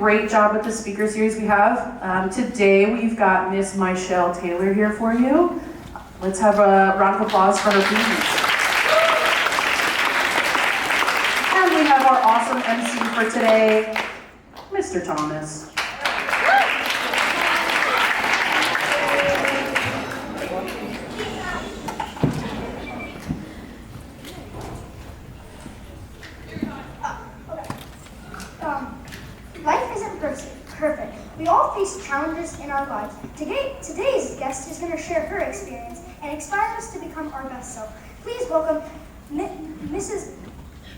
Great job with the speaker series we have. Today we've got Miss Michelle Taylor here for you. Let's have a round of applause for her, please. And we have our awesome MC for today, Mr. Thomas. Life isn't perfect. We all face challenges in our lives. Today's guest is going to share her experience and inspire us to become our best self. Please welcome Mrs.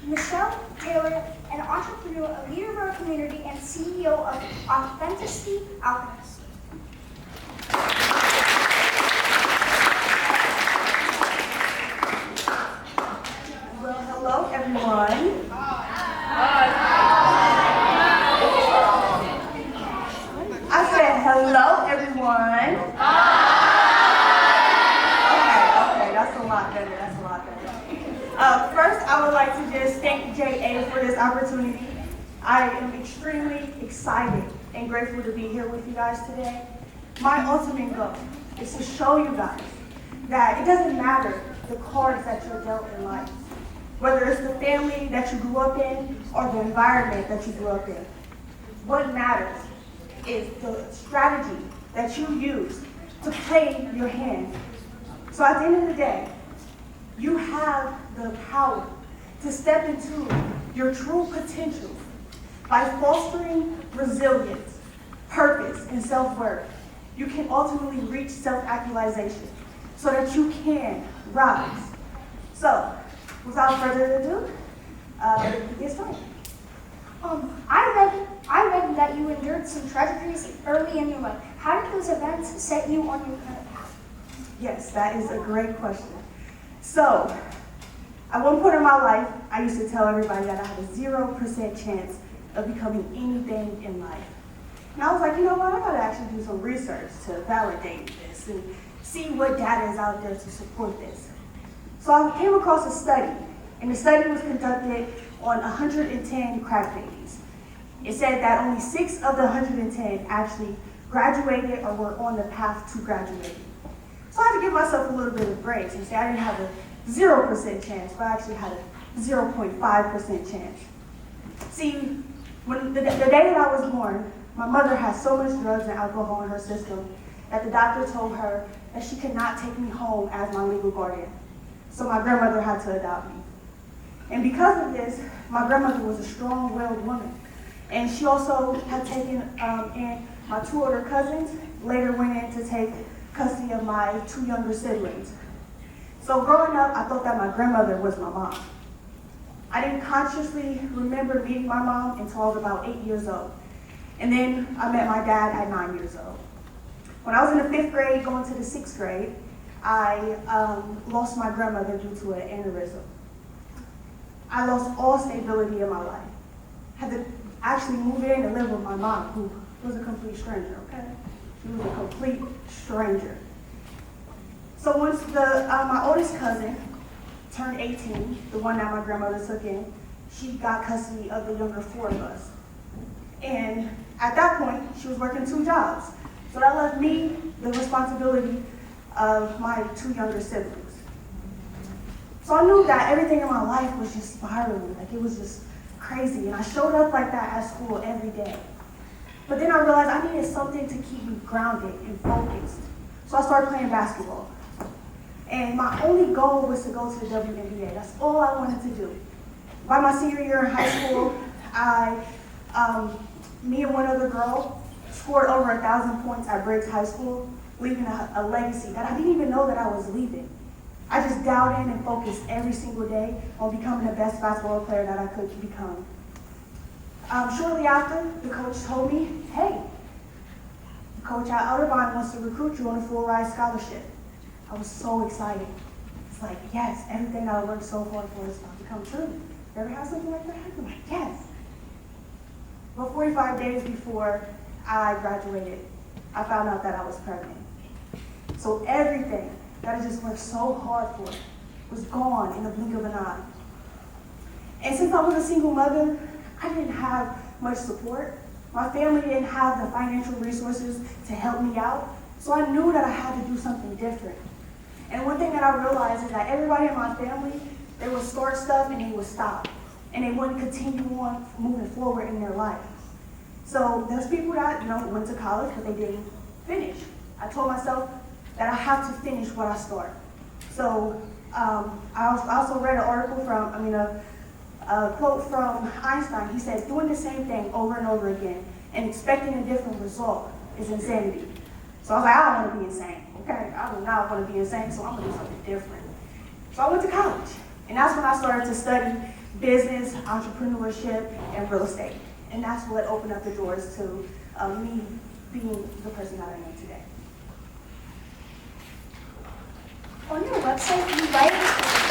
Michelle Taylor, an entrepreneur, a leader of our community, and CEO of Authenticity Alchemist. Well, hello everyone. I said hello everyone. Okay, that's a lot better. First, I would like to just thank JA for this opportunity. I am extremely excited and grateful to be here with you guys today. My ultimate goal is to show you guys that it doesn't matter the cards that you're dealt in life, whether it's the family that you grew up in or the environment that you grew up in. What matters is the strategy that you use to play your hand. So at the end of the day, you have the power to step into your true potential by fostering resilience, purpose, and self-worth. You can ultimately reach self-actualization so that you can rise. So, without further ado, let's get started. I read that you endured some tragedies early in your life. How did those events set you on your path? Yes, that is a great question. So, at one point in my life, I used to tell everybody that I had a 0% chance of becoming anything in life. And I was like, you know what, I gotta actually do some research to validate this and see what data is out there to support this. So I came across a study, and the study was conducted on 110 crack babies. It said that only 6 of the 110 actually graduated or were on the path to graduating. So I had to give myself a little bit of grace and say I didn't have a 0% chance, but I actually had a 0.5% chance. See, when the day that I was born, my mother had so much drugs and alcohol in her system that the doctor told her that she could not take me home as my legal guardian. So my grandmother had to adopt me. And because of this, my grandmother was a strong-willed woman. And she also had taken in my 2 older cousins, later went in to take custody of my 2 younger siblings. So growing up, I thought that my grandmother was my mom. I didn't consciously remember meeting my mom until I was about 8 years old. And then I met my dad at 9 years old. When I was in the 5th grade, going to the 6th grade, I lost my grandmother due to an aneurysm. I lost all stability in my life. Had to actually move in and live with my mom, who was a complete stranger, okay? She was a complete stranger. So once my oldest cousin turned 18, the one that my grandmother took in, she got custody of the younger 4 of us. And at that point, she was working 2 jobs. So that left me the responsibility of my 2 younger siblings. So I knew that everything in my life was just spiraling, like it was just crazy. And I showed up like that at school every day. But then I realized I needed something to keep me grounded and focused. So I started playing basketball. And my only goal was to go to the WNBA. That's all I wanted to do. By my senior year in high school, me and one other girl scored over 1,000 points at Briggs High School, leaving a legacy that I didn't even know that I was leaving. I just dialed in and focused every single day on becoming the best basketball player that I could become. Shortly after, the coach told me, hey, the coach at Otterbein wants to recruit you on a full-ride scholarship. I was so excited. It's like, yes, everything that I worked so hard for is about to come true. You ever had something like that happen? Like, yes. But 45 days before I graduated, I found out that I was pregnant. So everything that I just worked so hard for was gone in the blink of an eye. And since I was a single mother, I didn't have much support. My family didn't have the financial resources to help me out, so I knew that I had to do something different. And one thing that I realized is that everybody in my family, they would start stuff and they would stop. And they wouldn't continue on moving forward in their life. So there's people that, went to college, but they didn't finish. I told myself that I have to finish what I start. So I also read an article a quote from Einstein. He said, doing the same thing over and over again and expecting a different result is insanity. So I was like, I don't want to be insane, okay? I do not want to be insane, so I'm going to do something different. So I went to college, and that's when I started to study business, entrepreneurship, and real estate. And that's what opened up the doors to me being the person that I am today. On your website, you write